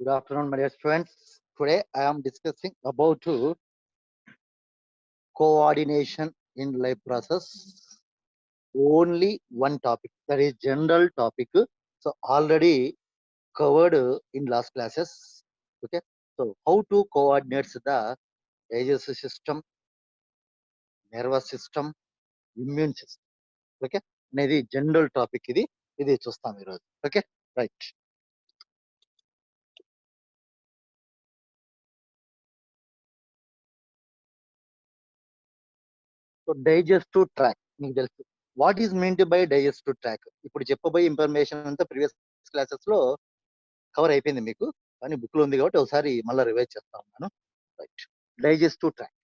Good afternoon, my dear students. Today I am discussing about coordination in life process. Only one topic, that is general topic. So already covered in last classes. Okay. So how to coordinate the digestive system, nervous system, immune system. Okay. అనేది general topic ఇది చూస్తాం ఈరోజు. Okay. Right. So digestive tract మీకు తెలుసు. What is meant by digestive tract? ఇప్పుడు చెప్పబోయే information అంతా previous classes లో కవర్ అయిపోయింది మీకు, కానీ బుక్ లో ఉంది కాబట్టి ఒకసారి మళ్ళీ రివైజ్ చేస్తా ఉన్నాను. Right. Digestive tract.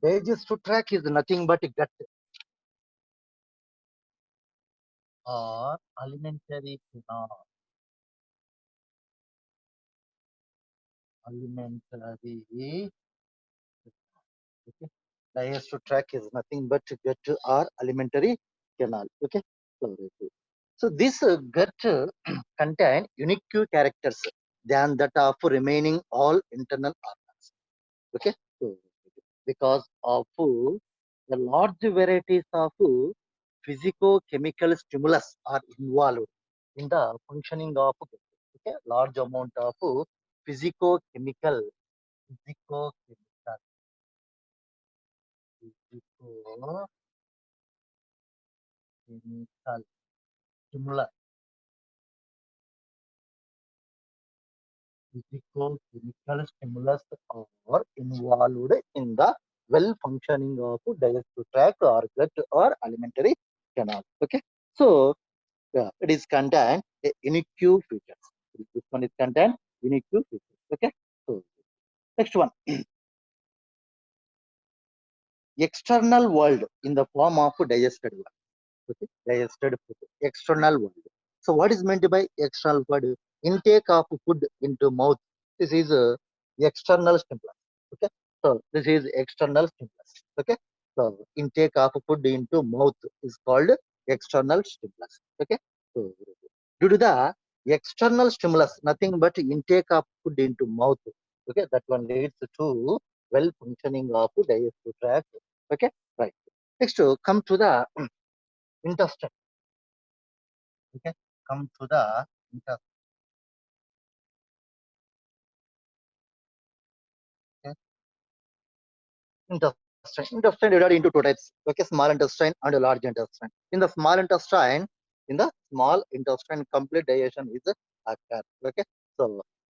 Digestive tract is nothing but gut or alimentary canal. Alimentary. Okay. Digestive tract is nothing but gut or alimentary canal. Okay. So this gut contain unique characters than that of remaining all internal organs. Okay. So because of the large varieties of physico-chemical stimulus are involved in the functioning of gut. Okay. Large amount of physico-chemical, physico-chemical, physico-chemical stimulus, physico-chemical stimulus are involved in the well functioning of digestive tract or gut or alimentary canal. Okay. So it is contain a unique features. This one is contain unique features. Okay. So next one, external world in the form of digested world. Okay. Digested food. External world. So what is meant by external world? Intake of food into mouth. This is external stimulus. Okay. So this is external stimulus. Okay. So intake of food into mouth is called external stimulus. Okay. So due to the external stimulus, nothing but intake of food into mouth. Okay. That one leads to well functioning of digestive tract. Okay. Right. Next, come to the intestine. Okay. Come to the intestine. Okay. Intestine divided into two types. Okay, small intestine and large intestine. In the small intestine, complete digestion is occur. Okay, so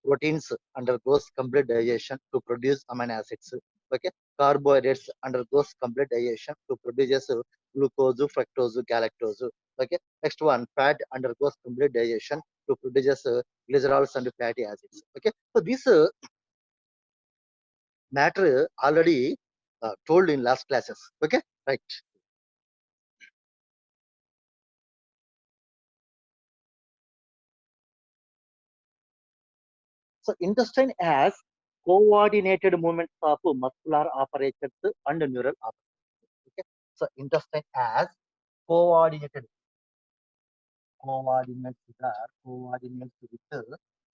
proteins undergoes complete digestion to produce amino acids. Okay, carbohydrates undergoes complete digestion to produce glucose, fructose, galactose. Okay, next one, fat undergoes complete digestion to produce glycerols and fatty acids. Okay, so this matter already told in last classes. Okay, right. So intestine has coordinated movements of muscular apparatus and neural apparatus. Okay, so intestine has coordinated coordinates with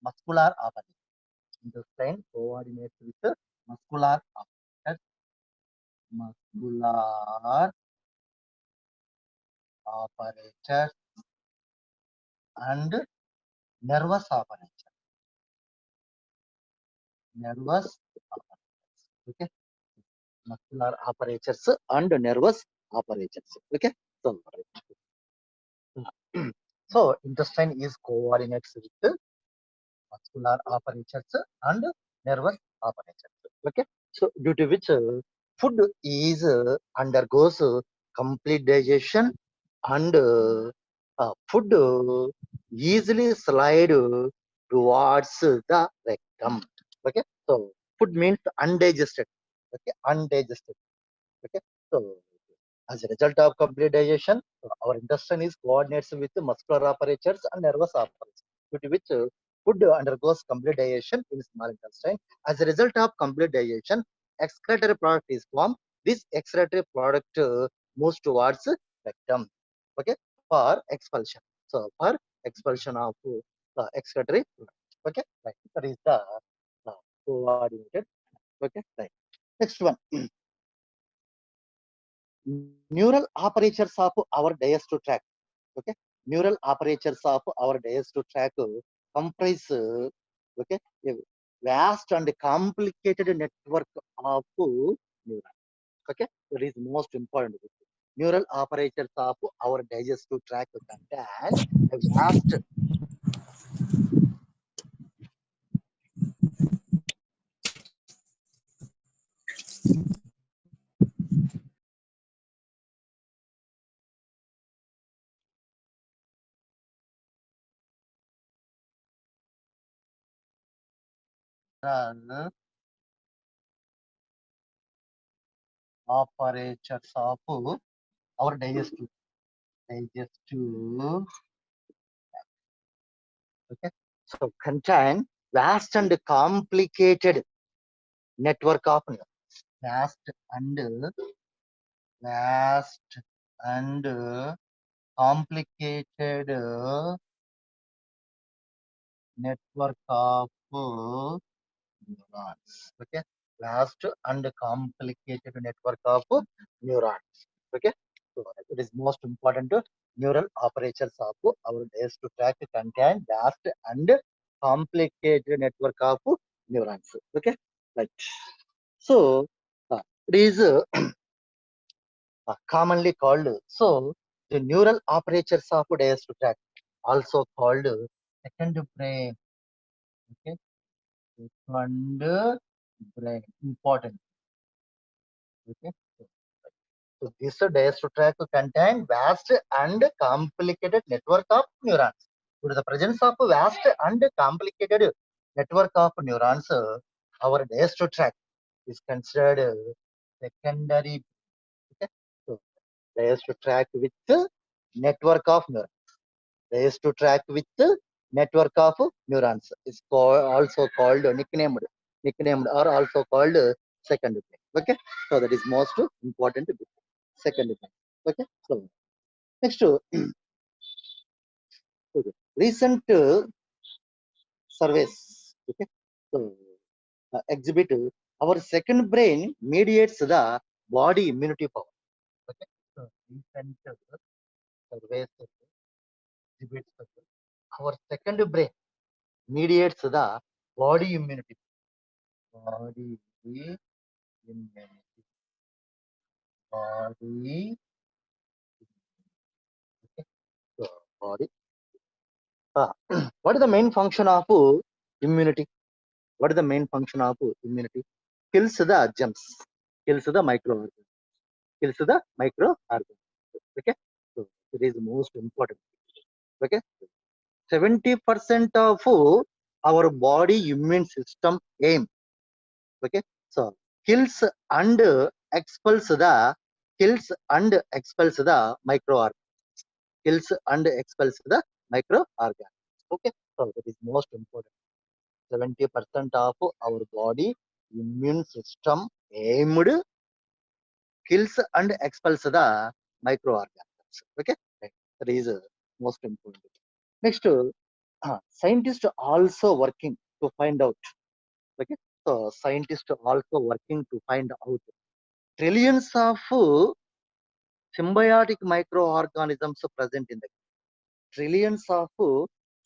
muscular apparatus. Intestine coordinates with muscular apparatus, muscular apparatus and nervous apparatus. Nervous apparatus. Okay, muscular apparatus and nervous apparatus. Okay, so so intestine is coordinates with muscular apparatus and nervous apparatus. Okay, so due to which food is undergoes complete digestion and food easily slide towards the rectum. Okay, so food means undigested. Okay, undigested. Okay, so as a result of complete digestion, our intestine is coordinates with muscular apparatus and nervous apparatus. due to which food undergoes complete digestion in small intestine. As a result of complete digestion, excretory product is formed. This excretory product moves towards rectum, okay, for expulsion. So for expulsion of excretory product, okay, right. That is the coordinated, okay, right. Next one, neural apertures of our digestive tract, okay, neural apertures of our digestive tract comprise, okay, a vast and complicated network of neurons, okay. That is most important. Neural apertures of our digestive tract contain a vast, apertures of our digestive, okay. So contain vast and complicated network of neurons. And vast and complicated network of neurons. Okay, vast and complicated network of neurons. Okay, so it is most important. Neural apertures of our digestive tract contain vast and complicated network of neurons. Okay, right. So it is commonly called, so the neural apertures of digestive tract, also called second brain. Okay, second brain, important. Okay, so this digestive tract contain vast and complicated network of neurons. Due to the presence of vast and complicated network of neurons, our digestive tract is considered secondary. Okay, so digestive tract with network of neurons. Digestive tract with network of neurons is also called nicknamed or also called second brain. Okay, so that is most important bit. Second brain. Okay, so next, okay. Recent surveys, okay, so exhibit our second brain mediates the body immunity power. Okay, so recent surveys exhibits our second brain mediates the body immunity. Body immunity. Body. Okay. So, body. What is the main function of immunity? What is the main function of immunity? Kills the germs. Kills the microorganisms. Kills the microorganisms. Okay. So it is most important. Okay. 70% of our body immune system aim. Okay, so kills and expels the microorganisms. Kills and expels the microorganisms. Okay, so that is most important. 70% of our body immune system aimed kills and expels the microorganisms. Okay, right. That is most important. Next, scientists are also working to find out. Okay, so scientists are also working to find out trillions of symbiotic microorganisms present in the trillions of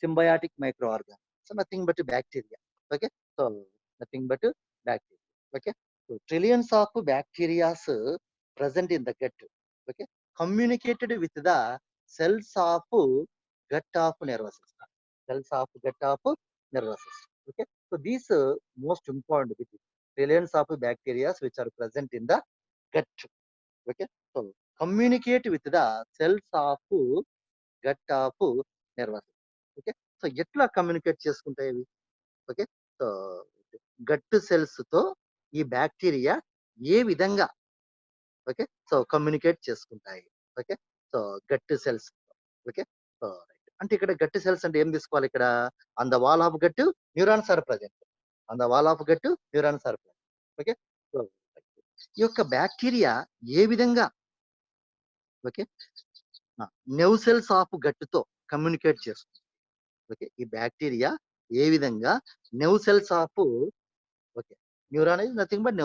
symbiotic microorganisms. So nothing but bacteria. Okay, so nothing but bacteria. Okay, so trillions of bacteria present in the gut. Okay, communicated with the cells of gut of nervous system. Cells of gut of nervous system. Okay, so these most important trillions of bacteria which are present in the gut. Okay, so communicate with the cells of gut of nervous system. Okay, so ఎట్లా communicate చేసుకుంటాయి ఇవి? Okay, so gut cells తో ఈ bacteria ఏ విధంగా, okay, so communicate చేసుకుంటాయి. Okay, so gut cells. Okay, so అంటే ఇక్కడ గట్ సెల్స్ అంటే ఏం తీసుకోవాలి ఇక్కడ? On the wall of gut neurons are present. On the wall of gut neurons are present. Okay. So ఈ యొక్క బ్యాక్టీరియా ఏ విధంగా ఓకే నెవ్ సెల్స్ ఆఫ్ గట్తో కమ్యూనికేట్ చేస్తుంది. ఓకే. ఈ బ్యాక్టీరియా ఏ విధంగా nerve cells of okay neuron is nothing but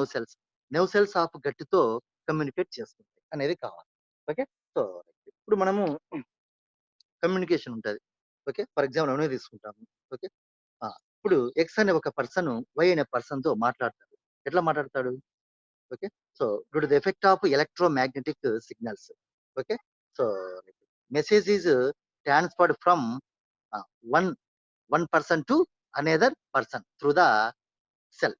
nerve cells of గట్తో కమ్యూనికేట్ చేస్తుంది అనేది కావాలి. ఓకే. సో ఇప్పుడు మనము కమ్యూనికేషన్ ఉంటుంది. ఓకే. ఫర్ ఎగ్జాంపుల్ అవన్నీ తీసుకుంటాము. ఓకే. ఇప్పుడు ఎక్స్ అనే ఒక పర్సన్ వై అనే పర్సన్ తో మాట్లాడతాడు. ఎట్లా మాట్లాడతాడు? Okay. So due to the effect of electromagnetic signals. Okay. So message is transferred from one one person to another person through the cell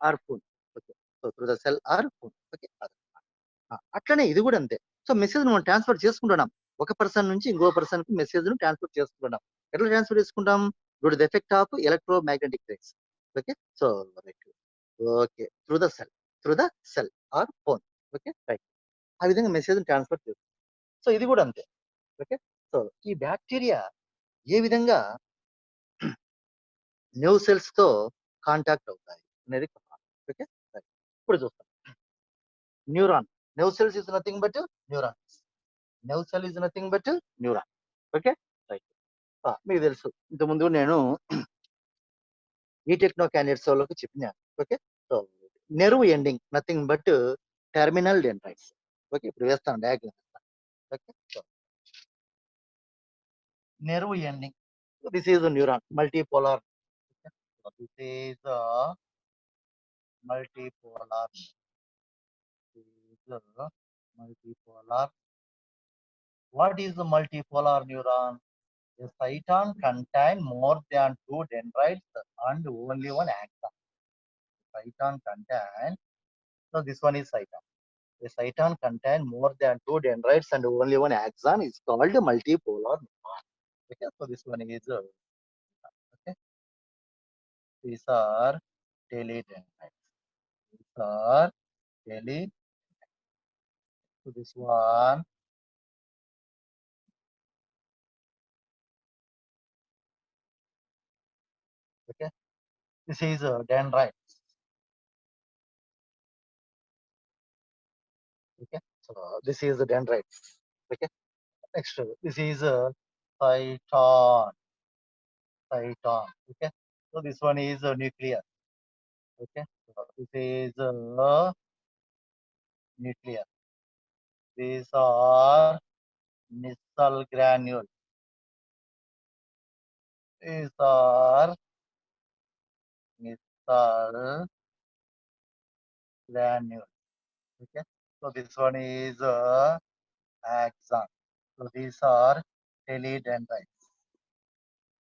or phone. Okay. So through the cell or phone. Okay. అట్లనే ఇది కూడా అంతే. So message మనం transfer చేసుకుంటున్నాం. ఒక person నుంచి ఇంకో person కి మెసేజ్ ను ట్రాన్స్ఫర్ చేసుకుంటున్నాం. ఎట్లా ట్రాన్స్ఫర్ చేసుకుంటాం? Due to the effect of electromagnetic rays. Okay. So right. Okay. Through the cell or phone. Okay. Right. ఆ విధంగా మెసేజ్ ట్రాన్స్ఫర్ చేస్తాం. సో ఇది కూడా అంతే. ఓకే. సో ఈ బ్యాక్టీరియా ఏ విధంగా న్యూ సెల్స్ తో కాంటాక్ట్ అవుతాయి అనేది కావాలి. ఓకే. రైట్. ఇప్పుడు చూస్తాం. Neuron. Nerve cells is nothing but neurons. Nerve cell is nothing but neuron. Okay. Right. మీకు తెలుసు ఇంతకుముందు నేను ఈ టెక్నో క్యాండిడేట్స్ వాళ్ళకి చెప్పినాను. Okay. So nerve ending nothing but terminal dendrites. Okay. ఇప్పుడు వేస్తాను diagram. Okay. So nerve ending. This is neuron multipolar. This is multipolar. Multipolar. What is the multipolar neuron? A cyton contain more than two dendrites and only one axon. Cyton contain. So this one is cyton. A cyton contain more than two dendrites and only one axon is called multipolar neuron. Okay. So this one is okay. These are telidendrites. These are telidendrites. So this one. Okay. This is dendrite. Okay. So this is the dendrites. Okay. Next, this is cyton. Cyton. Okay. So this one is nucleus. Okay. So this is nucleus. These are missile granules. These are missile granules. Okay. So this one is axon. So these are telidendrites.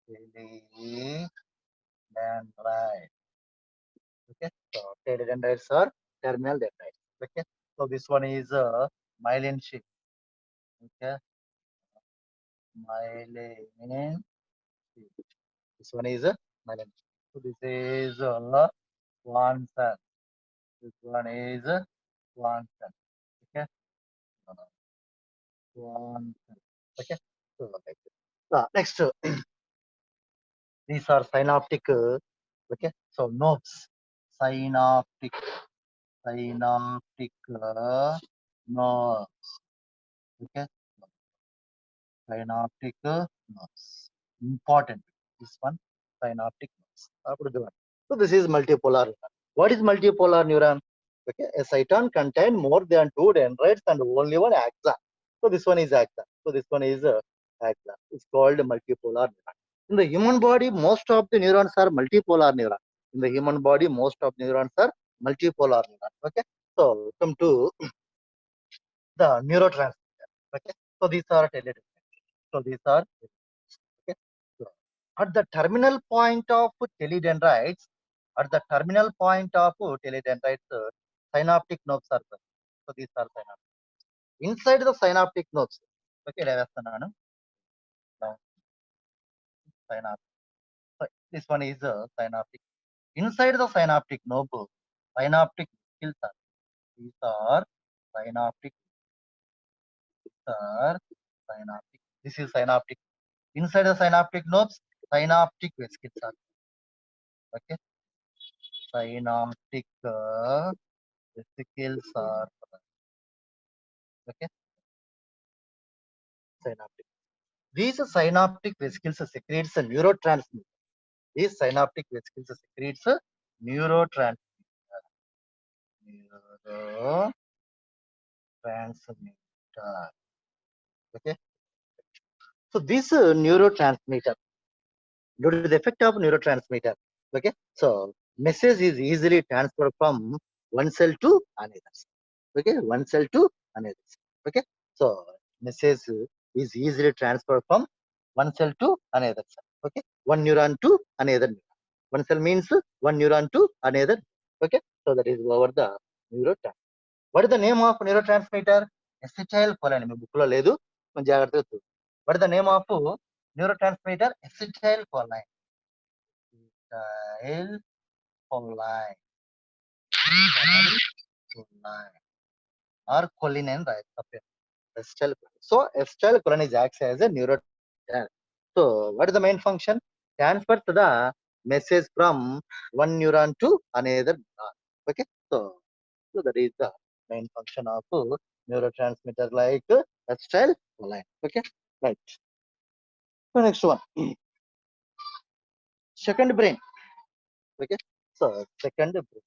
Telidendrites. Okay. So telidendrites are terminal dendrites. Okay. So this one is myelin sheath. Okay. Myelin sheath. This one is myelin sheath. So this is one cell. This one is one cell. Okay. One cell. Okay. So like this. Next, these are synaptic. Okay. So nerves. Synaptic. Synaptic nerves. Okay. Synaptic nerves. Important. This one, synaptic nerves. So this is multipolar neuron. What is multipolar neuron? Okay, a cyton contain more than two dendrites and only one axon. So this one is axon. So this one is axon. It's called multipolar neuron. In the human body, most of the neurons are multipolar neuron. In the human body, most of the neurons are multipolar neuron. Okay. So come to the neurotransmitter. Okay. So these are telodendrites. So these are okay. So at the terminal point of telodendrites, synaptic nerves are present. So these are synaptic. Inside the synaptic nerves, okay, synaptic. So this one is synaptic. Inside the synaptic nerve, synaptic vesicles are. These are synaptic. These are synaptic This is synaptic. Inside the synaptic lobes, synaptic vesicles are. Okay. Synaptic vesicles are. Okay. Synaptic. These synaptic vesicles secretes a neurotransmitter. These synaptic vesicles secretes a neurotransmitter. Neurotransmitter. Okay. So this neurotransmitter, due to the effect of neurotransmitter, okay, so message is easily transferred from one cell to another. Okay, one cell to another. Okay, so message is easily transferred from one cell to another cell. Okay, one neuron to another neuron. One cell means one neuron to another. Okay, so that is over the neurotransmitter. What is the name of neurotransmitter? Acetylcholine. Me book లో లేదు, కొంచెం జాగ్రత్తగా చూడు. What is the name of neurotransmitter? Acetylcholine. Acetylcholine. Acetylcholine. Or choline and acetylcholine. So acetylcholine is acts as a neurotransmitter. So what is the main function? Transfer to the message from one neuron to another neuron. Okay, so that is the main function of neurotransmitter like acetylcholine. Okay, right. So next one, second brain. Okay, so second brain.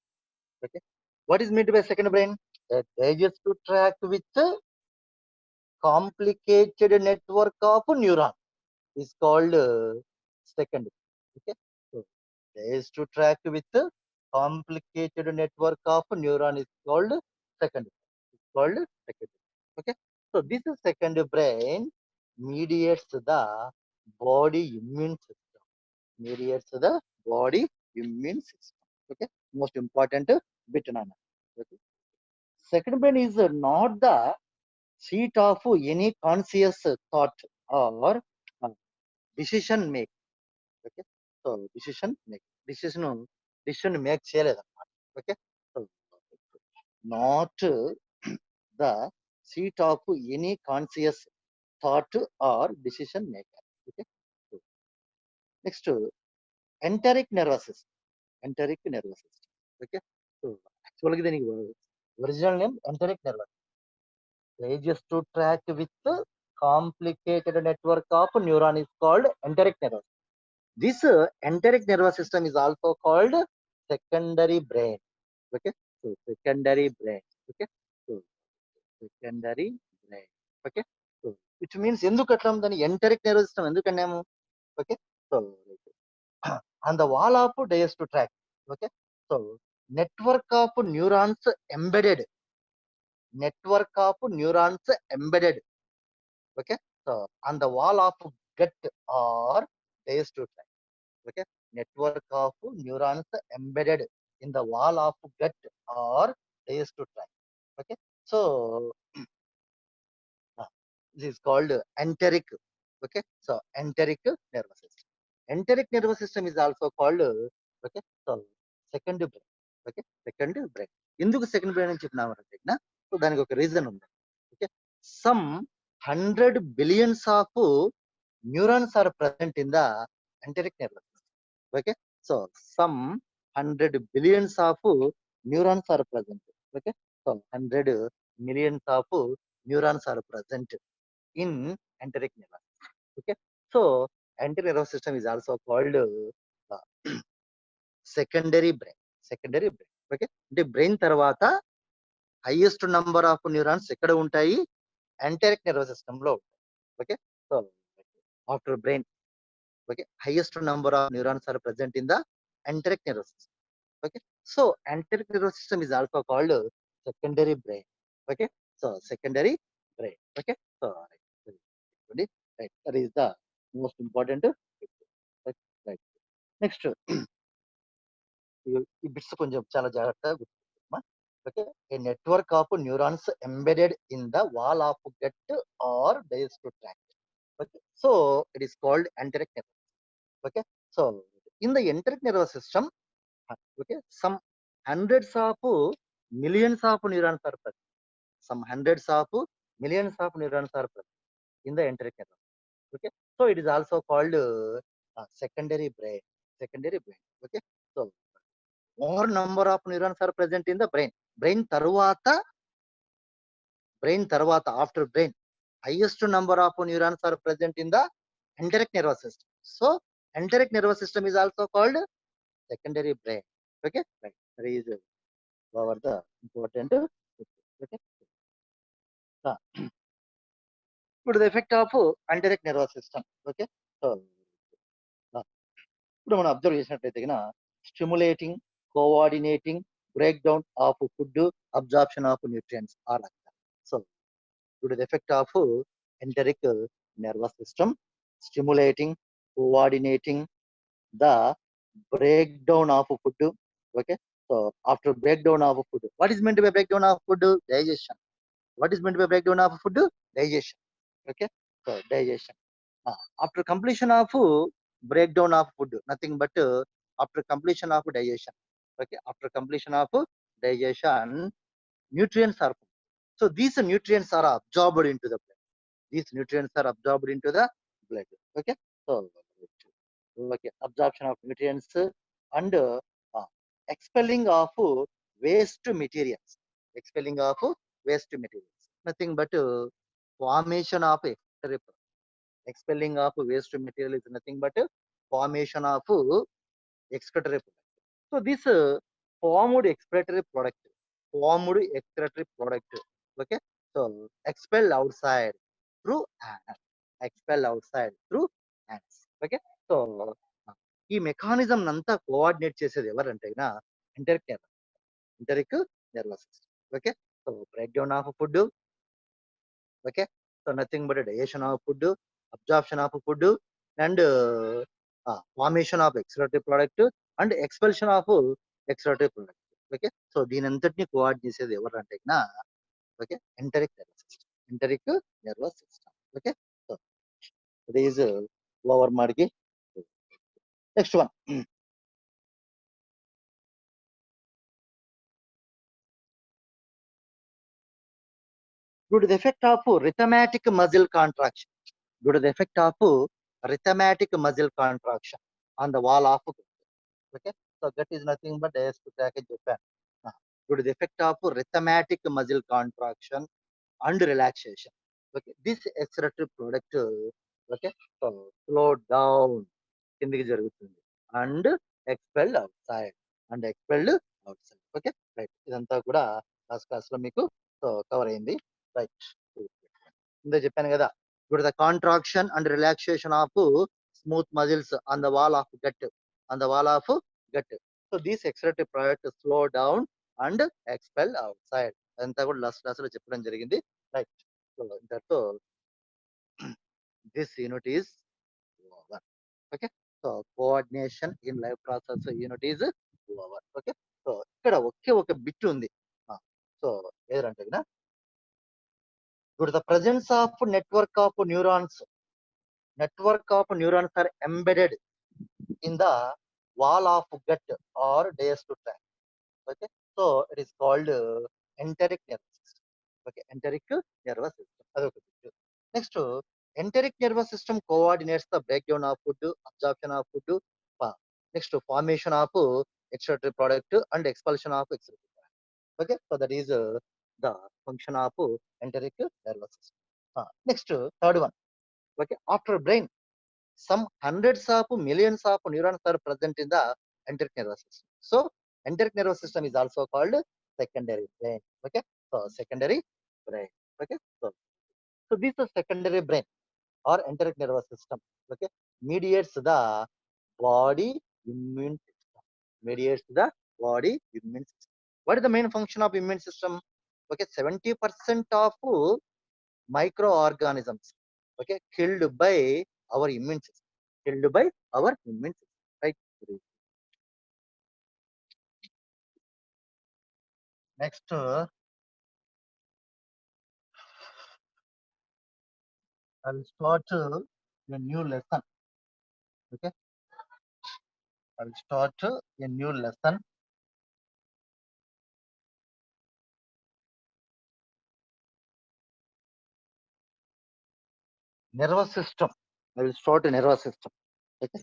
Okay, what is meant by second brain? That digestive tract with complicated network of neuron is called second. Okay, so digestive tract with complicated network of neuron is called second. It's called second. Okay, so this is second brain mediates the body immune system. Mediates the body immune system. Okay, most important bit. Okay, second brain is not the seat of any conscious thought or decision make. Okay, so decision make చేయలేదన్నమాట. Okay, so not the seat of any conscious thought or decision maker. Okay, so next, enteric nervous system. Enteric nervous system. Okay, so actually దీనికి original name enteric nervous. Digestive tract with complicated network of neuron is called enteric nervous. This enteric nervous system is also called secondary brain. Okay, so secondary brain. Okay, so secondary brain. Okay, so which means ఎందుకు అట్లా దాని enteric nervous system ఎందుకన్నాము? Okay, so on the wall of digestive tract. Okay, so network of neurons embedded. Network of neurons embedded. Okay, so on the wall of gut or digestive tract. Okay, network of neurons embedded in the wall of gut or digestive tract. Okay, so this is called enteric. Okay, so enteric nervous system. Enteric nervous system is also called okay, so second brain. Okay, second brain. ఎందుకు second brain అని చెప్పినామంటే so దానికి ఒక reason ఉంది. Okay, some 100 billions of neurons are present in the enteric nervous system. Okay, so some 100 billions of neurons are present. Okay, so 100 millions of neurons are present in enteric nervous system. Okay, so enteric nervous system is also called secondary brain. Secondary brain. Okay, అంటే brain తర్వాత highest number of neurons ఎక్కడ ఉంటాయి? Enteric nervous system లో ఉంటాయి. Okay, so after brain, okay, highest number of neurons are present in the enteric nervous system. Okay, so enteric nervous system is also called secondary brain. Okay, so secondary brain. Okay, so right, that is the most important. Right, next, ఈ bits కొంచెం చాలా జాగ్రత్తగా గుర్తుపెట్టుకోమ్మా. Okay, a network of neurons embedded in the wall of gut or digestive tract. Okay, so it is called enteric nervous. Okay, so in the enteric nervous system, okay, some hundreds of millions of neurons are present. Some hundreds of millions of neurons are present in the enteric nervous. Okay, so it is also called secondary brain. Secondary brain. Okay, so more number of neurons are present in the brain. Brain tarvata after brain, highest number of neurons are present in the enteric nervous system. So enteric nervous system is also called secondary brain. Okay, right. That is our the important. Okay. Uh, ఇప్పుడు the effect of enteric nervous system. Okay. So ఇప్పుడు మనం observe చేసినట్లయితే stimulating, coordinating, break down of food, absorption of nutrients or like that. So due to the effect of enteric nervous system, stimulating, coordinating the breakdown of food. Okay, so after breakdown of food, what is meant by breakdown of food? Digestion. What is meant by breakdown of food? Digestion. Okay, so digestion. After completion of breakdown of food, nothing but after completion of digestion. Okay, after completion of digestion, nutrients are formed. So these nutrients are absorbed into the blood. These nutrients are absorbed into the blood. Okay, so okay, absorption of nutrients and expelling of waste materials. Expelling of waste materials. Nothing but formation of excretory product. Expelling of waste material is nothing but formation of excretory product. So this formed excretory product, okay, so expel outside through anus, expel outside through anus. Okay, so ఈ mechanism అంతా coordinate చేసేది ఎవరంటే enteric nervous, enteric nervous system. Okay, so breakdown of food. Okay, so nothing but a digestion of food, absorption of food, and formation of excretory product and expulsion of excretory product. Okay, so దీని అంతటిని coordinate చేసేది ఎవరంటే okay, enteric nervous system. Enteric nervous system. Okay, so it is lower margi. Next one. Due to the effect of rhythmatic muscle contraction. Due to the effect of rhythmatic muscle contraction on the wall of gut. Okay, so gut is nothing but diastatic tract Japan. Due to the effect of rhythmatic muscle contraction and relaxation. Okay, this excretory product, okay, so slow down కిందికి జరుగుతుంది and expelled out side and expelled out side. Okay, right. ఇదంతా కూడా last class లో మీకు cover అయింది. Right, ముందే చెప్పాను కదా, ఇప్పుడు the contraction and relaxation of smooth muscles on the wall of gut, on the wall of gut. So these extractive product slow down and expel outside. అదంతా కూడా last class లో చెప్పడం జరిగింది. రైట్, సో దట్తో this unit is over. Okay, so coordination in life process unit is over. Okay, so ఇక్కడ ఒకే ఒక bit ఉంది. సో ఏదంటే ఇప్పుడు the presence of network of neurons are embedded in the wall of gut or digestive tract. Okay, so it is called enteric nervous system. Okay, enteric nervous system. అదొక bit. Next, enteric nervous system coordinates the breakdown of food, absorption of food, next formation of excretory product and expulsion of excretory product. Okay, so that is the function of enteric nervous system. Next, third one. Okay, after brain, some hundreds of millions of neurons are present in the enteric nervous system. So enteric nervous system is also called secondary brain. Okay, so secondary brain. Okay, so this is secondary brain or enteric nervous system. Okay, mediates the body immune system. Mediates the body immune system. What is the main function of immune system? Okay, 70% of microorganisms, okay, killed by our immune system. Killed by our immune system. Right. Next, I'll start a new lesson. Okay, I'll start a new lesson. Nervous system. I will start a nervous system. Okay.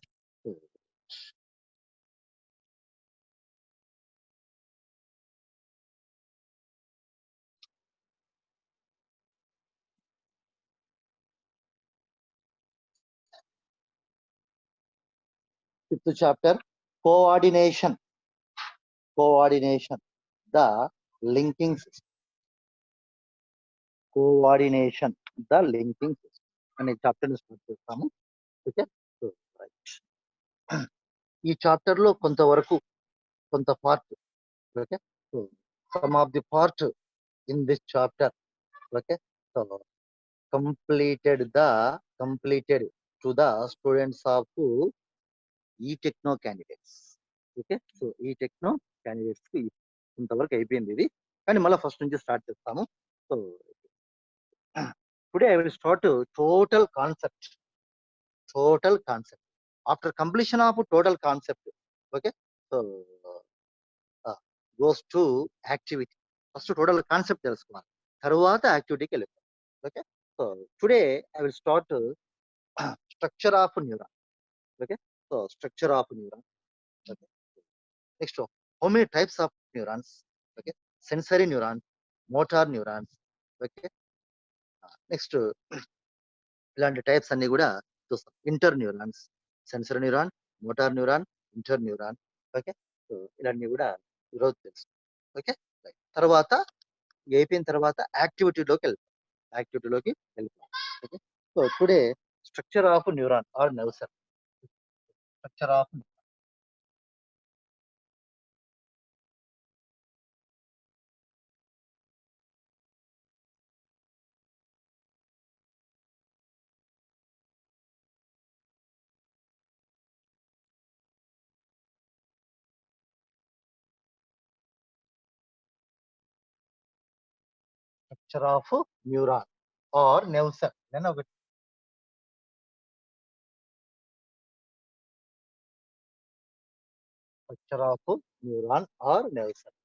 Fifth chapter, coordination. Coordination. The linking system. Coordination. The linking system. And ఈ chapter ని start చేస్తాము. Okay. So right. ఈ chapter లో కొంత part. Okay. So some of the part in this chapter. Okay. So completed to the students of e-techno candidates. Okay. So e-techno candidates కి ఇంతవరకు అయిపోయింది ఇది, కానీ మళ్ళీ ఫస్ట్ నుంచి స్టార్ట్ చేస్తాము. So today I will start total concept. After completion of total concept, okay, so goes to activity. First total concept తెలుసుకోవాలి, తర్వాత యాక్టివిటీకి వెళ్ళిపోవాలి. Okay. So today I will start structure of neuron. Okay. So structure of neuron. Okay. Next, how many types of neurons. Okay. Sensory neurons, motor neurons. Okay. Next ఇలాంటి types అన్ని కూడా చూస్తాం. Inter neurons, sensory neuron, motor neuron, inter neuron. Okay. So ఇలాంటివి కూడా ఈరోజు తెలుసు. Okay. తర్వాత అయిపోయిన తర్వాత యాక్టివిటీలోకి వెళ్ళిపోతాం. Okay. So today structure of neuron or nerve cell. Structure of neuron or nerve cell. నేను ఒకటి structure of neuron or nerve cell.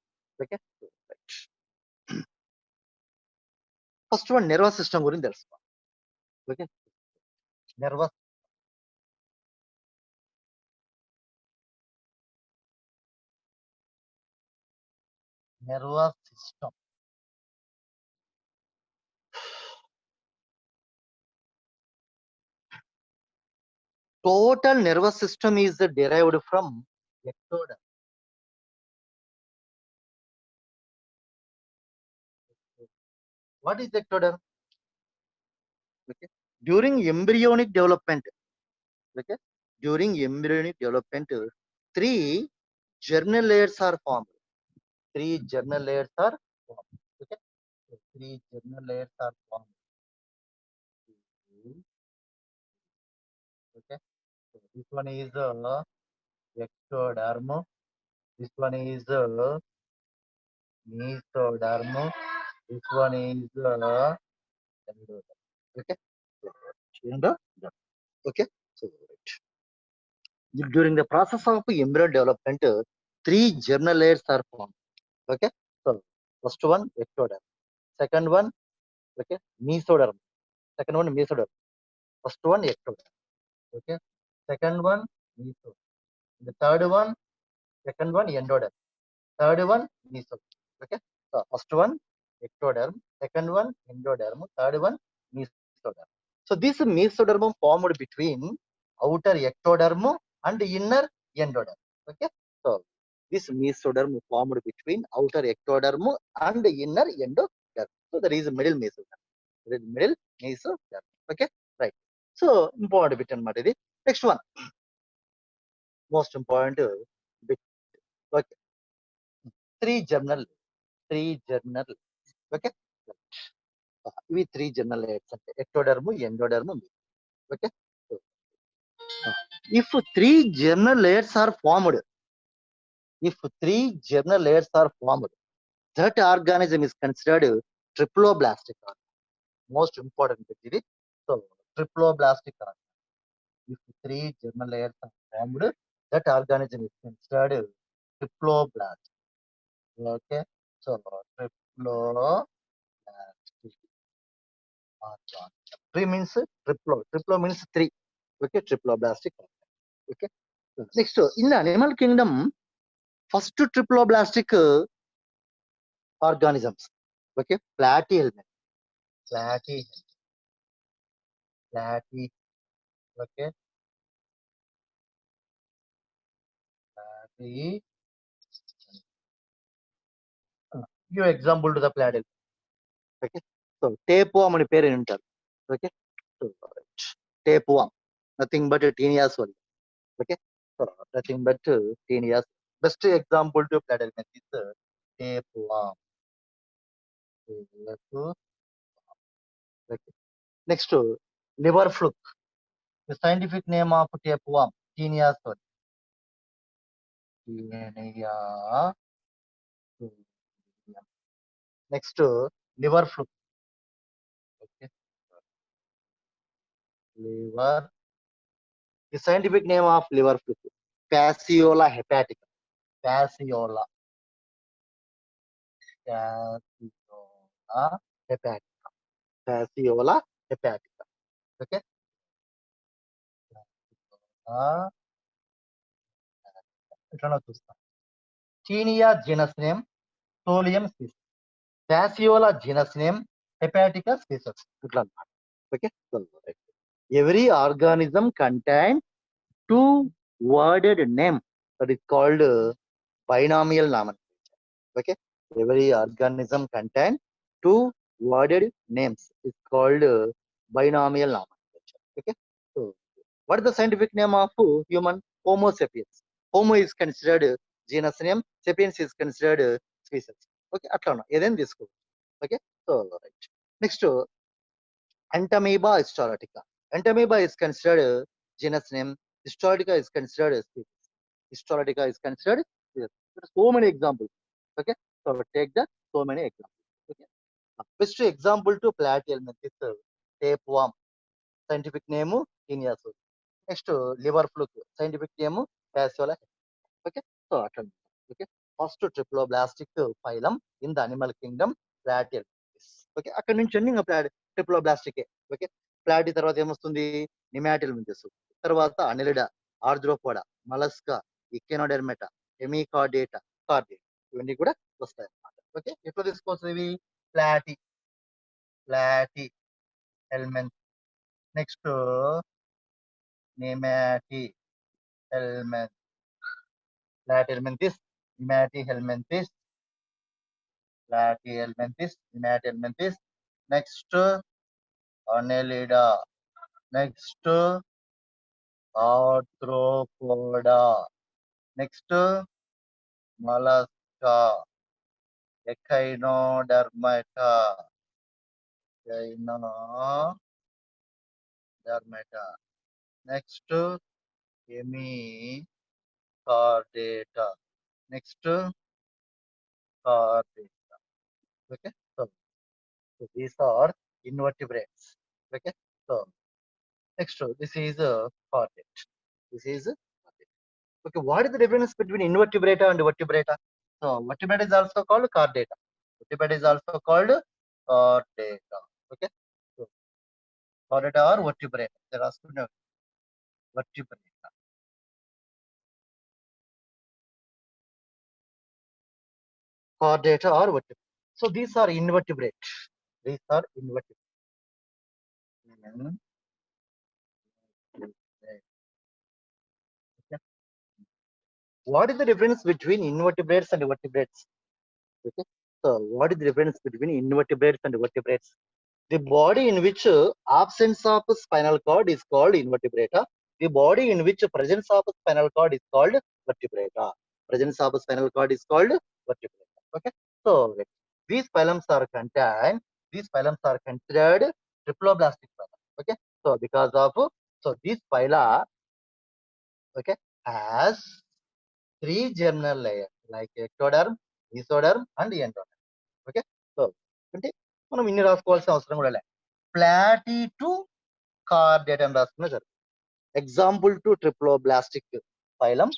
Okay. First one nervous system గురించి తెలుసుకోవాలి. Okay. Nervous system. Total nervous system is derived from ectoderm. What is ectoderm? Okay. During embryonic development, okay, three germinal layers are formed. Okay. So three germinal layers are formed. Okay. So this one is ectoderm. This one is mesoderm. This one is endoderm. Okay. Endoderm. Okay. So during the process of embryo development, three germinal layers are formed. Okay. So first one ectoderm, second one, okay, mesoderm, second one mesoderm, first one ectoderm. Okay. Second one mesoderm. The third one, second one endoderm, third one mesoderm. Okay. So first one ectoderm, second one endoderm, third one mesoderm. So this mesoderm formed between outer ectoderm and inner endoderm. Okay. So this mesoderm formed between outer ectoderm and inner endoderm. So there is a middle mesoderm. Okay. Right. So important bit and this. Next one. Most important bit. Okay. Three germinal. Okay. These three germinal layers. Ectoderm, endoderm. Okay. So, if three germinal layers are formed, that organism is considered triploblastic organism. Most important bit. So triploblastic organism. If three germinal layers are formed, that organism is considered triploblastic. Okay. So triploblastic organism. Three means triplo. Triplo means three. Okay, triploblastic. Okay. Next, in the animal kingdom, first triploblastic organisms. Okay, platyhelminth. Platy, platy. Okay, platy. Give example to the platyhelminth. Okay, so tapeworm అని పేరు వింటారు. Okay, so tapeworm, nothing but a tinias only. Okay, so nothing but tinias. Best example to platyhelminth is tapeworm. Tapeworm. Okay. Next, liver fluke. The scientific name of tapeworm, Taenia soli. Taenia. Next, liver fluke. Okay. Liver. The scientific name of liver fluke, Fasciola hepatica. Fasciola. Fasciola hepatica. Fasciola hepatica. Okay. ఇట్లా చూస్తాం. Taenia genus name, Solium species. Fasciola genus name, Hepatica species. ఇట్లా అన్నమాట. Okay. Every organism contains two worded name, that is called binomial nomenclature. Okay, every organism contains two worded names, is called binomial nomenclature. Okay, so what is the scientific name of human? Homo sapiens. Homo is considered genus name, sapiens is considered species. Okay, అట్లా ఏదైనా తీసుకోవచ్చు. Okay, so right. Next, Entamoeba histolytica. Entamoeba is considered genus name. Histolytica is considered species. Histolytica is considered species. There are so many examples. Okay, so take the so many examples. Okay, best example to platyhelminth is tapeworm. Scientific name Taenia soli. Next, liver fluke. Scientific name Fasciola. Okay, so okay, first triploblastic phylum in the animal kingdom, platyhelminth. Okay, అక్కడ నుంచి అన్ని ఇంకా triploblastic. Okay, ప్లాటీ తర్వాత ఏమొస్తుంది? Nemathelminthes, తర్వాత annelida, arthropoda, mollusca, echinodermata, hemichordata, chordata, ఇవన్నీ కూడా వస్తాయి అన్నమాట. ఓకే, ఎట్లా తీసుకోవచ్చు ఇవి? Platy, platyhelminth. Next nemathelminth, platyhelminthes, nemathelminthes, platyhelminthes, nemathelminthes. Next Annelida. Next, Arthropoda. Next, Mollusca. Echinodermata. Echinodermata. Next, Hemicardata. Next, Cardata. Okay, so these are invertebrates. Okay, so next, this is a chordate. This is a chordate. Okay, what is the difference between invertebrata and vertebrata? So vertebrata is also called chordata. Vertebrata is also called chordata. Okay, so chordata or vertebrata. There are two vertebrata. Chordata or vertebrata. So these are invertebrate. These are invertebrate. Okay. What is the difference between invertebrates and vertebrates? Okay. So what is the difference between invertebrates and vertebrates? The body in which absence of spinal cord is called invertebrata. The body in which presence of spinal cord is called vertebrata. Presence of spinal cord is called vertebrata. Okay. So these phylums are contained. These phylums are considered triploblastic phyla. Okay. So because of this phyla, okay, has three germinal layers like ectoderm, mesoderm, and endoderm. Okay. So అంటే మనం ఇన్ని రాసుకోవాల్సిన అవసరం కూడా లేదు. ప్లాటీ to chordate అని రాసుకున్నా సరే. Example to triploblastic phylum,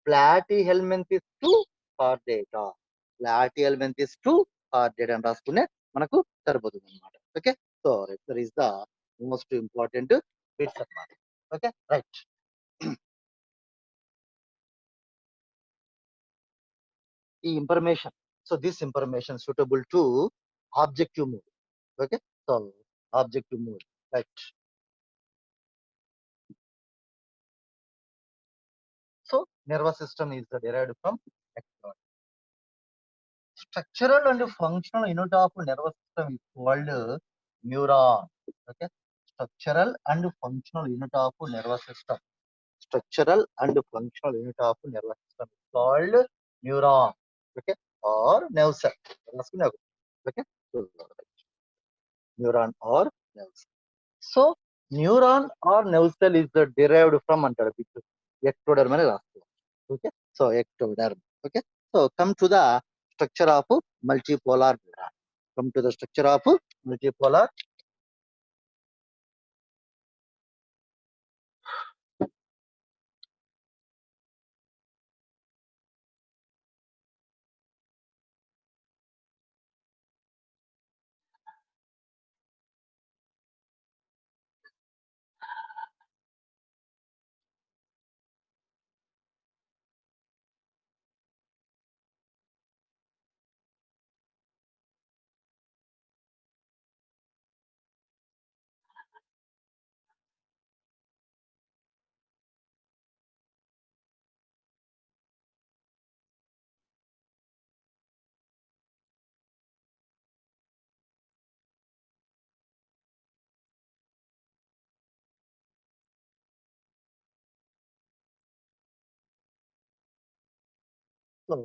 platyhelminthes to chordata. Platyhelminthes to chordate అని రాసుకునే మనకు సరిపోతుంది అనమాట. Okay, so there is the most important bits అన్నమాట. Okay, right. The information. So this information suitable to objective mode. Okay, so objective mode. Right. So nervous system is derived from axon. Structural and functional unit of nervous system is called neuron. Okay, structural and functional unit of nervous system. Structural and functional unit of nervous system is called neuron. Okay, or nerve cell. Okay, so, neuron or nerve cell. So neuron or nerve cell is derived from another ectoderm. Okay, so ectoderm. Okay, so come to the structure of multipolar neuron. Come to the structure of multipolar. So,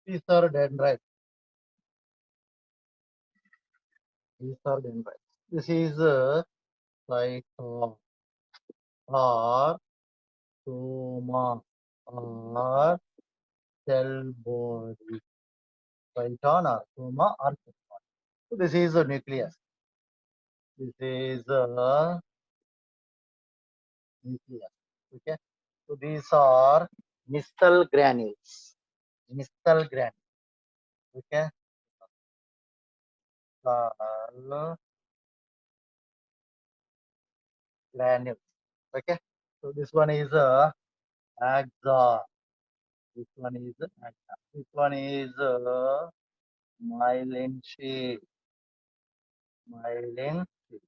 these are dendrites. These are dendrites. This is cytosoma or soma or cell body. Cyton or soma or cell body. So this is a nucleus. This is a nucleus. Okay. So these are mistal granules. Mistal granules. Okay. Mistal granules. Okay. So this one is a axon. This one is axon. This one is myelin sheath. Myelin sheath.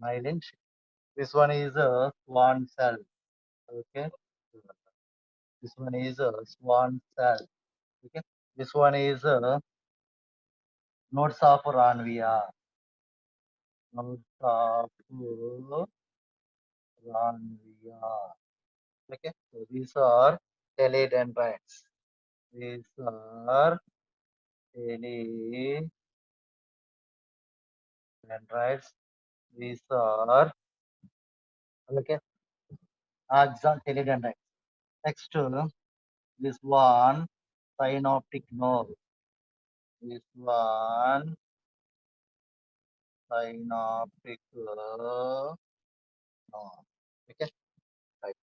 Myelin sheath. This one is a swan cell. Okay. This one is a swan cell. Okay. This one is nodes of Ranvier. Nodes of Ranvier. Okay. So these are teledendrites. These are teledendrites. These are okay. Axon teledendrites. Next, this one synoptic node. This one synoptic node. Okay, right.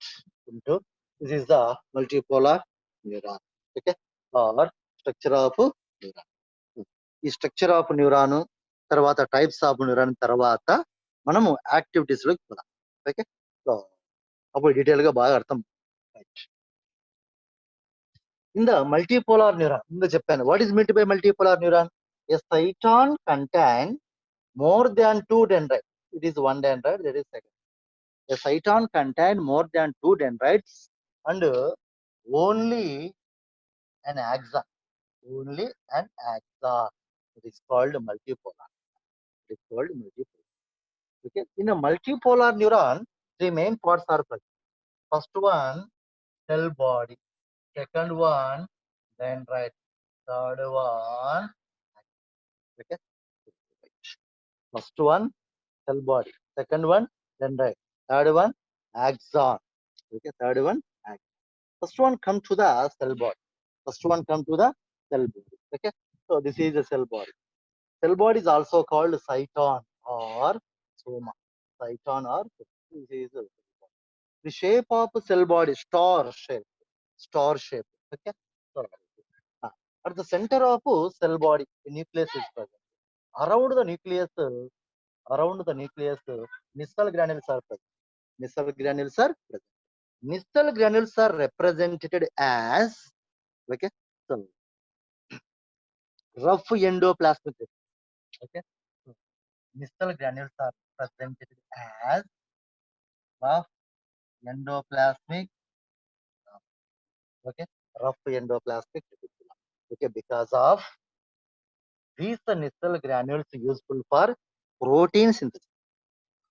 Into this is the multipolar neuron. Okay, or structure of neuron. ఈ structure of neuron తర్వాత types of neuron తర్వాత మనము activities లోకి పోదాం. Okay, so అప్పుడు detail గా బాగా అర్థం. ఇన్ ద మల్టీపోలార్ న్యూరాన్ ముందు చెప్పాను. What is meet by multipolar neuron? A సైటాన్ contain more than two dendrites. It is one dendrite, that is second. A cyton contain more than two dendrites and only an axon. Only an axon. It is called multipolar. It is called multipolar. Okay. In a multipolar neuron, three main parts are present. First one, cell body. Second one, dendrite. Third one, okay. First one, cell body. Second one, dendrite. Third one, axon. Okay, third one, axon. First one come to the cell body. First one come to the cell body. Okay, so this is the cell body. Cell body is also called cyton or soma. Cyton or this is the shape of cell body, star shape. Star shape. Okay, so, at the center of cell body, the nucleus is present. Around the nucleus, Nissl granules are present. Nissl granules are present. Nissl granules are represented as, okay, so rough endoplasmic. Okay, so Nissl granules are presented as rough endoplasmic. Okay, rough endoplasmic reticulum. Okay, because of these Nissl granules useful for protein synthesis.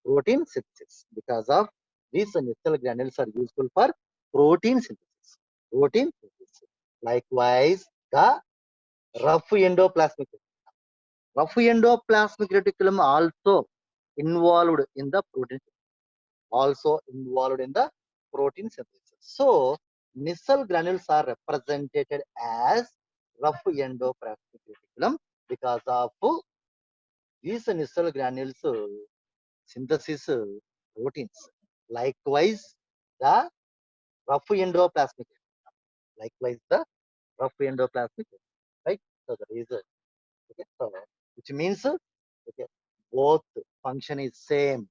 Protein synthesis. Because of these Nissl granules are useful for protein synthesis. Protein synthesis. Likewise, the rough endoplasmic reticulum. Rough endoplasmic reticulum also involved in the protein. Also involved in the protein synthesis. So, Nissl granules are represented as rough endoplasmic reticulum because of these Nissl granules synthesis proteins. Likewise, the rough endoplasmic reticulum. Likewise, the rough endoplasmic reticulum. Right? So, that is it. Okay. So, which means okay, both function is same.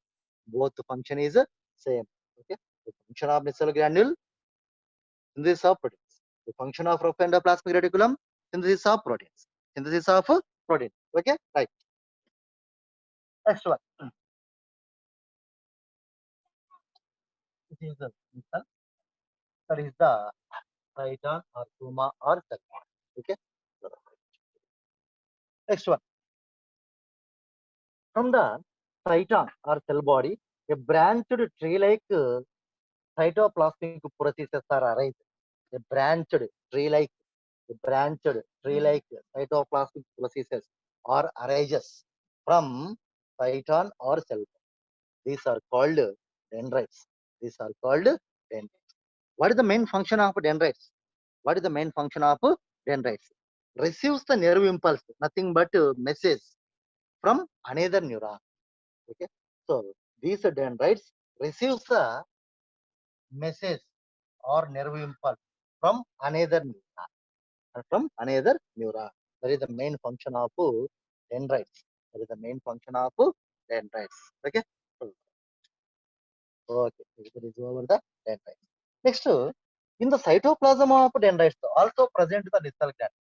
Both function is same. Okay. The function of Nissl granule, synthesis of proteins. The function of rough endoplasmic reticulum, synthesis of proteins. Synthesis of protein. Okay. Right. Next one. This is the Nissl. That is the Triton or Soma or cell. Okay. Next one. From the Triton or cell body, a branched tree-like cytoplasmic processes are arise. A branched tree-like cytoplasmic processes or arises from cyton or cell. These are called dendrites. These are called dendrites. What is the main function of dendrites? What is the main function of dendrites? Receives the nerve impulse, nothing but message from another neuron. Okay, so these dendrites receives the message or nerve impulse from another neuron. From another neuron. That is the main function of dendrites. That is the main function of dendrites. Okay. Okay. That is over the dendrites. Next, in the cytoplasm of dendrites, also present the Nissl gland.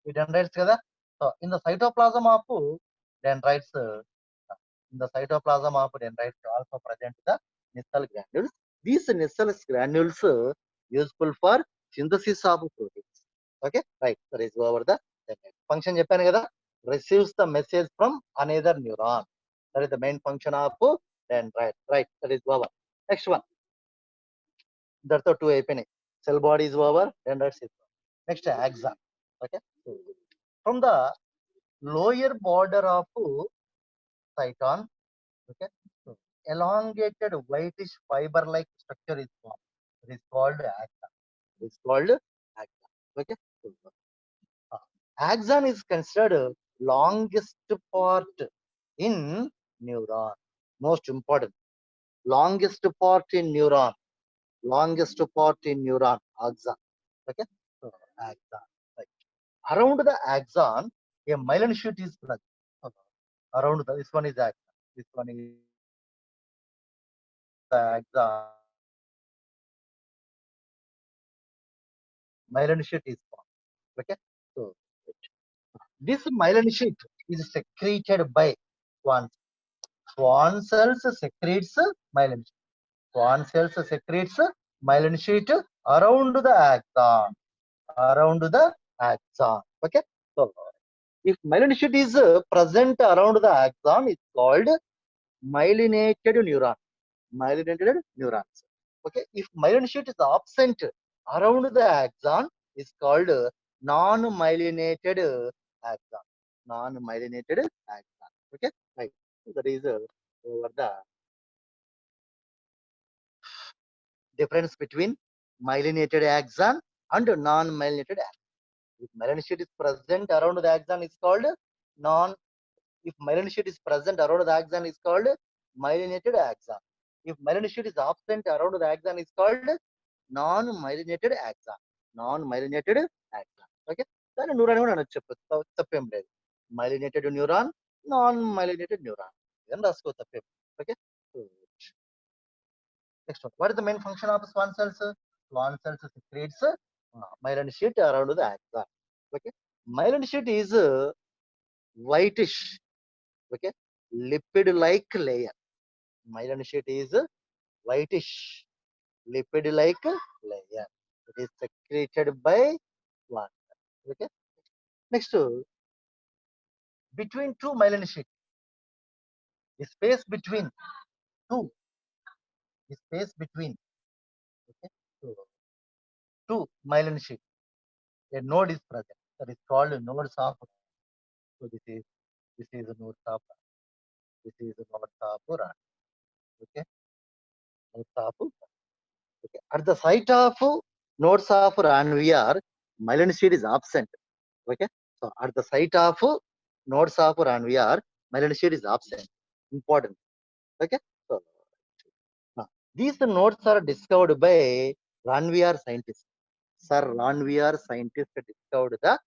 The dendrites kada. So, in the cytoplasm of dendrites, in the cytoplasm of dendrites also present the Nissl granules. These Nissl granules useful for synthesis of proteins. Okay, right. That is over the dendrite. Function చెప్పాను కదా, receives the message from another neuron. That is the main function of dendrite. Right. That is over. Next one. That's the two అయిపోయినాయి. Cell body is over, dendrites is over. Next axon. Okay. From the lower border of cyton, okay, elongated whitish fiber-like structure is formed. It is called axon. It is called axon. Okay. Axon is considered longest part in neuron. Most important. Longest part in neuron. Longest part in neuron. Axon. Okay. So, axon. Right. Around the axon, a myelin sheet is present. Around this one is axon. This one is the axon. Myelin sheet is formed. Okay. So, this myelin sheet is secreted by Schwann. Schwann cells secretes myelin sheet. Schwann cells secretes myelin sheet around the axon. Around the axon. Okay. So, if myelin sheet is present around the axon, it's called myelinated neuron. Myelinated neurons. Okay. If myelin sheet is absent around the axon, is called non-myelinated axon. Non-myelinated axon. Okay. Right. So that is over the difference between myelinated axon and non-myelinated axon. If myelin sheet is present around the axon is called non. If myelin sheet is present around the axon is called myelinated axon. If myelin sheet is absent around the axon is called non-myelinated axon. Non-myelinated axon. Okay. దాన్ని neuron కూడా అనొచ్చు, తప్పేం లేదు. Myelinated neuron, non myelinated neuron అని రాసుకో, తప్పేం. Okay. Next one. What is the main function of Schwann cells? Schwann cells secretes myelin sheet around the axon. Okay. Myelin sheet is whitish. Okay. Lipid-like layer. Myelin sheet is whitish, lipid-like layer. It is secreted by Schwann cells. Okay. Next, between two myelin sheets, the space between two, the space between, okay, two myelin sheets, a node is present. That is called nodes of. So this is a node of. This is a node of Uran. Okay, nodes of. Okay, at the site of nodes of Ranvier, myelin sheet is absent. Okay, so at the site of nodes of Ranvier, myelin sheet is absent. Important. Okay, so these nodes are discovered by Ranvier scientists. Sir Ranvier scientists discovered a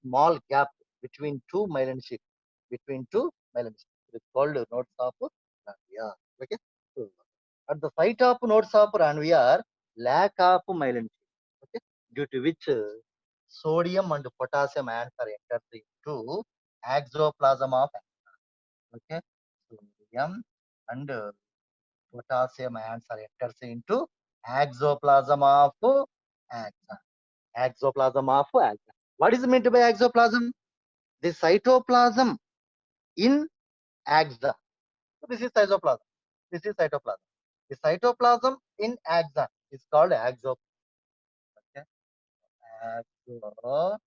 small gap between two myelin sheets. Between two myelin sheets. It is called nodes of Ranvier. Okay. So, at the site of nodes of Ranvier, lack of myelin sheet. Okay. Due to which sodium and potassium ions are entered into exoplasm of. Okay. Sodium and potassium ions are enters into exoplasm of axon. Exoplasm of axon. What is meant by exoplasm? The cytoplasm in axon. So this is cytoplasm. This is cytoplasm. The cytoplasm in axon is called exoplasm. Okay. Exoplasm.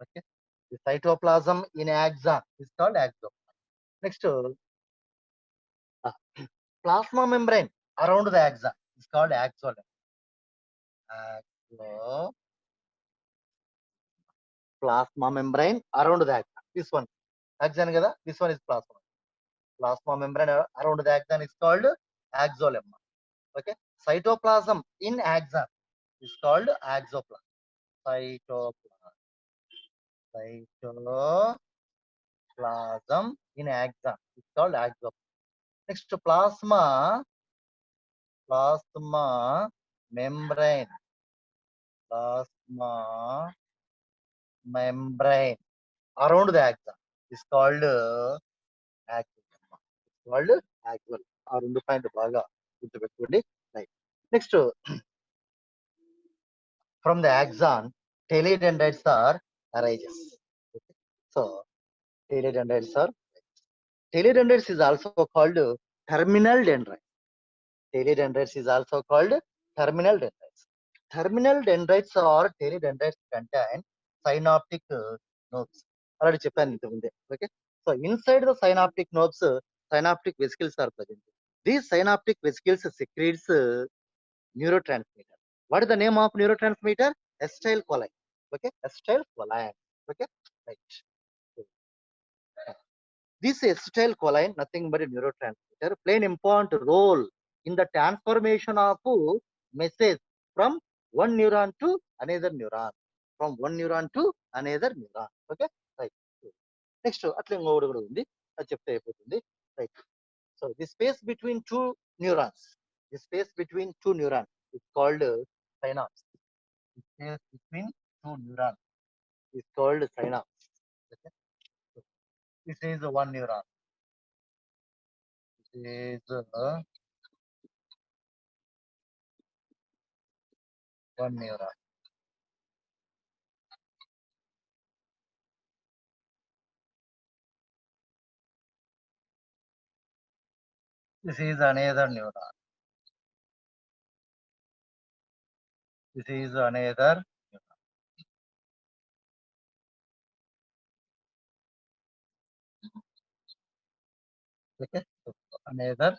Okay. The cytoplasm in axon is called exoplasm. Next, plasma membrane around the axon is called axon. Plasma membrane around the axon. This one, axon kada. This one is plasma. Plasma membrane around the axon is called axolemma. Okay. Cytoplasm in axon is called axoplasm. Cytoplasm. Cytoplasm in axon is called axoplasm. Next, plasma membrane. Plasma membrane around the axon is called axolemma. It's called axon. ఆ రెండు point బాగా గుర్తుపెట్టుకోండి. Right. Next, from the axon, teledendrites are arises. Okay. So teledendrites is also called terminal dendrites. Teledendrites is also called terminal dendrites. Terminal dendrites or teledendrites contain synaptic nobes. Already చెప్పాను ఇంతకుముందే. Okay. So inside the synaptic nobes, synaptic vesicles are present. These synaptic vesicles secretes neurotransmitter. What is the name of neurotransmitter? Acetylcholine. Okay, acetylcholine. Okay, right. This acetylcholine, nothing but a neurotransmitter, play an important role in the transformation of message from one neuron to another neuron. From one neuron to another neuron. Okay, right. Next, అట్లా ఇంకొకటి కూడా ఉంది, అది చెప్తే అయిపోతుంది. Right. So the space between two neurons, the space between two neurons is called synapse. The space between two neurons is called synapse. Okay. So this is one neuron. This is one neuron. This is another neuron. This is another neuron. Okay. So another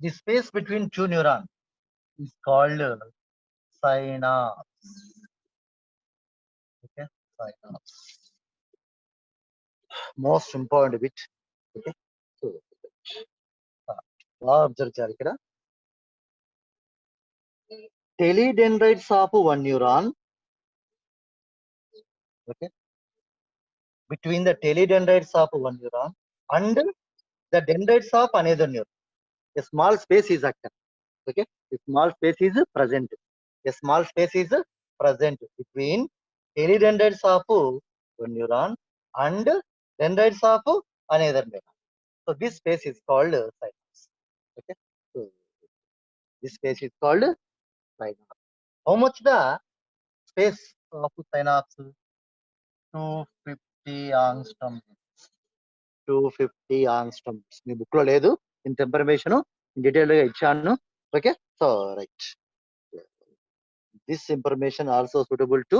The space between two neurons is called synapse. Okay, synapse. Most important bit. Okay, so observe చేయాలి ఇక్కడ. Telidendrites of one neuron. Okay, between the telidendrites of one neuron and the dendrites of another neuron, a small space is occurred. Okay, a small space is present. A small space is present between telidendrites of one neuron and dendrites of another neuron. So this space is called synapse. Okay, so this space is called synapse. How much the space of synapse? 250 angstrom. 250 angstrom. Me book లో లేదు ఇంత information detail గా ఇచ్చాను. Okay, so right. This information also suitable to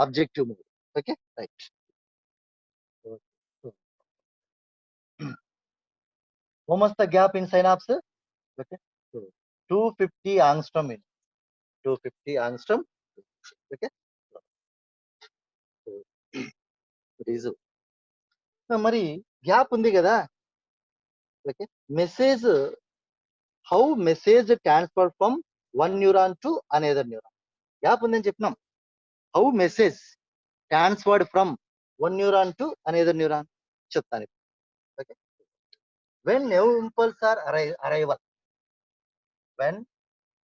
objective mode. Okay, right. So, how much the gap in synapse? Okay, so 250 angstrom in 250 angstrom. Okay, so it is మరి gap ఉంది కదా. Okay, message how message transfer from one neuron to another neuron. Gap ఉందని చెప్పినాం. How message transferred from one neuron to another neuron చెప్తాను. Okay, when nerve impulse are arrival, when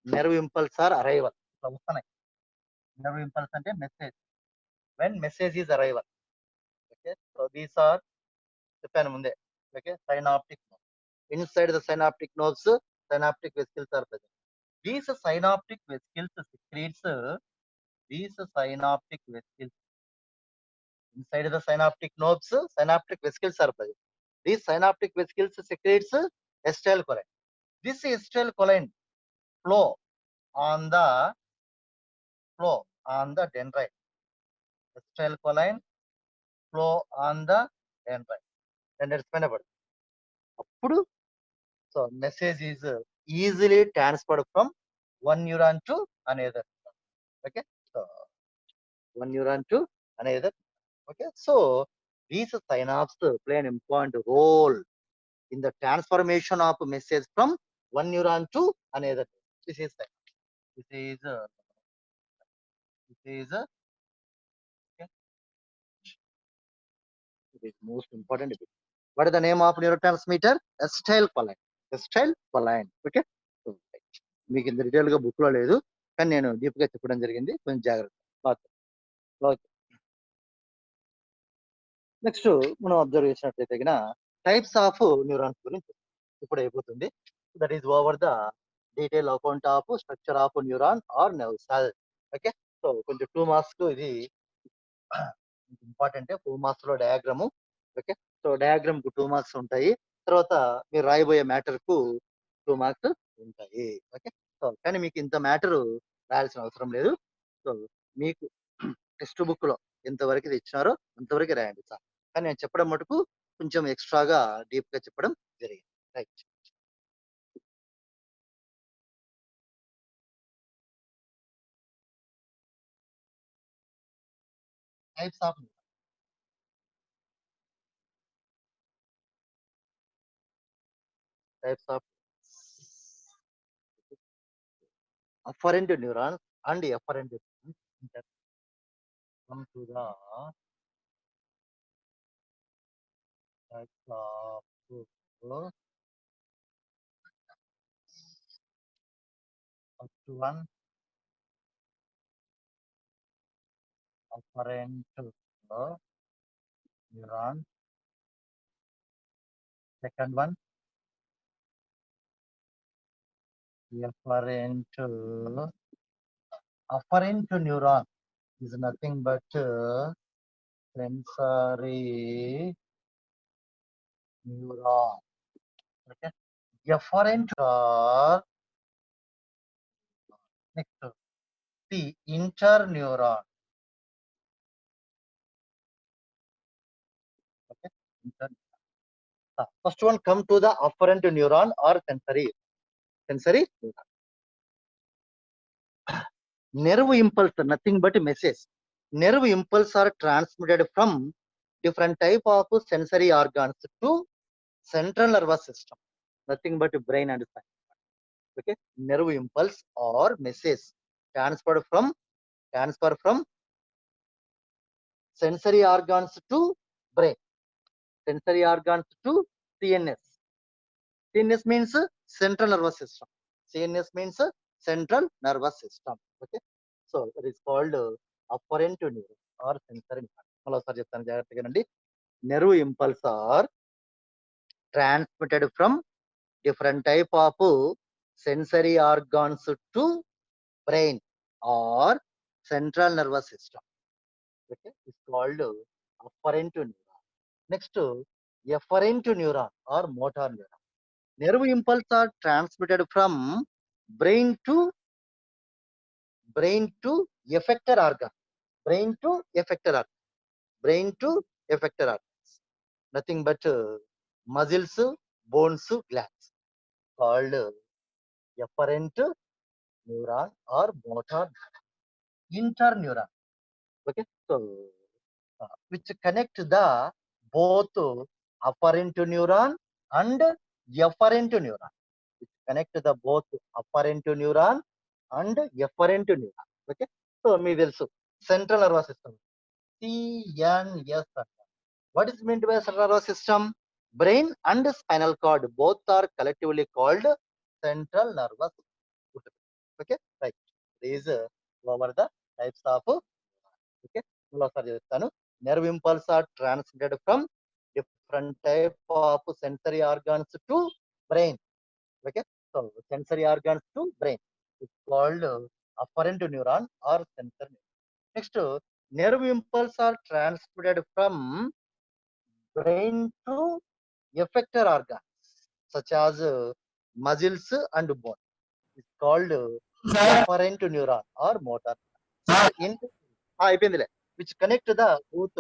nerve impulse are arrival, ఇట్లా వస్తున్నాయి. nerve impulse అంటే message, when message is arrival. Okay, so these are చెప్పాను ముందే. Okay, synaptic nerve. Inside the synaptic nerves, synaptic vesicles are present. These synaptic vesicles secretes, these synaptic vesicles inside the synaptic nerves, synaptic vesicles are present. These synaptic vesicles secretes acetylcholine. This acetylcholine flow on the dendrite. Acetylcholine flow on the dendrite. Dendrites పైన పడుతుంది. అప్పుడు so message is easily transferred from one neuron to another. Okay, so one neuron to another. Okay, so these synapses play an important role in the transformation of message from one neuron to another. This is this is okay, it is most important bit. What is the name of neurotransmitter? Acetylcholine. Acetylcholine. Okay, so మీకు ఇంత detail గా book లో లేదు, కానీ నేను deep గా చెప్పడం జరిగింది, కొంచెం జాగ్రత్త. నెక్స్ట్ మనం అబ్జర్వ్ చేసినట్లయితే టైప్స్ ఆఫ్ న్యూరాన్స్ గురించి ఇప్పుడు అయిపోతుంది. That is over the detail account of structure of neuron or nerve cell. Okay, so కొంచెం 2 మార్క్స్ ఇది ఇంపార్టెంట్. 4 మార్క్స్ లో డయాగ్రాము. ఓకే, సో డయాగ్రామ్ కు 2 మార్క్స్ ఉంటాయి. తర్వాత మీరు రాయబోయే మ్యాటర్ కు 2 మార్క్స్ ఉంటాయి. ఓకే, సో కానీ మీకు ఇంత మ్యాటర్ రాయాల్సిన అవసరం లేదు. సో మీకు టెక్స్ట్ బుక్ లో ఎంతవరకు ఇది ఇచ్చినారో అంతవరకు రాయండి సార్. కానీ నేను చెప్పడం మటుకు కొంచెం ఎక్స్ట్రాగా డీప్ గా చెప్పడం జరిగింది. Right. Types of afferent neurons and efferent neurons. Come to the types of first one, afferent neuron. Second one, afferent neuron is nothing but sensory neuron. Okay, efferent are next the interneuron. Okay, first one come to the afferent neuron or sensory. sensory neuron. Nerve impulse, nothing but message. Nerve impulse are transmitted from different type of sensory organs to central nervous system. Nothing but brain and spine. Okay, nerve impulse or message transferred from sensory organs to brain, sensory organs to CNS. CNS means central nervous system. CNS means central nervous system. Okay, so it is called afferent neuron or sensory neuron. మరోసారి చెప్తాను జాగ్రత్తగానండి. Nerve impulse are transmitted from different type of sensory organs to brain or central nervous system. Okay, it's called afferent neuron. Next, efferent neuron or motor neuron. Nerve impulse are transmitted from brain to effector organ. Brain to effector organ. Brain to effector organs. Nothing but muscles, bones, glands. Called efferent neuron or motor interneuron. Okay, so which connect the both afferent neuron and efferent neuron. Which connect the both afferent neuron and efferent neuron. Okay, so me తెలుసు central nervous system. CNS. What is meant by central nervous system? Brain and spinal cord both are collectively called central nervous system. Okay, right. These over the types of. Okay, మరోసారి చెప్తాను. Nerve impulse are transmitted from different type of sensory organs to brain. Okay, so sensory organs to brain. It's called afferent neuron or sensory neuron. Next, nerve impulse are transmitted from brain to effector organs such as muscles and bone. It's called afferent neuron or motor. Which అయిపోయిందిలే. Which connect the both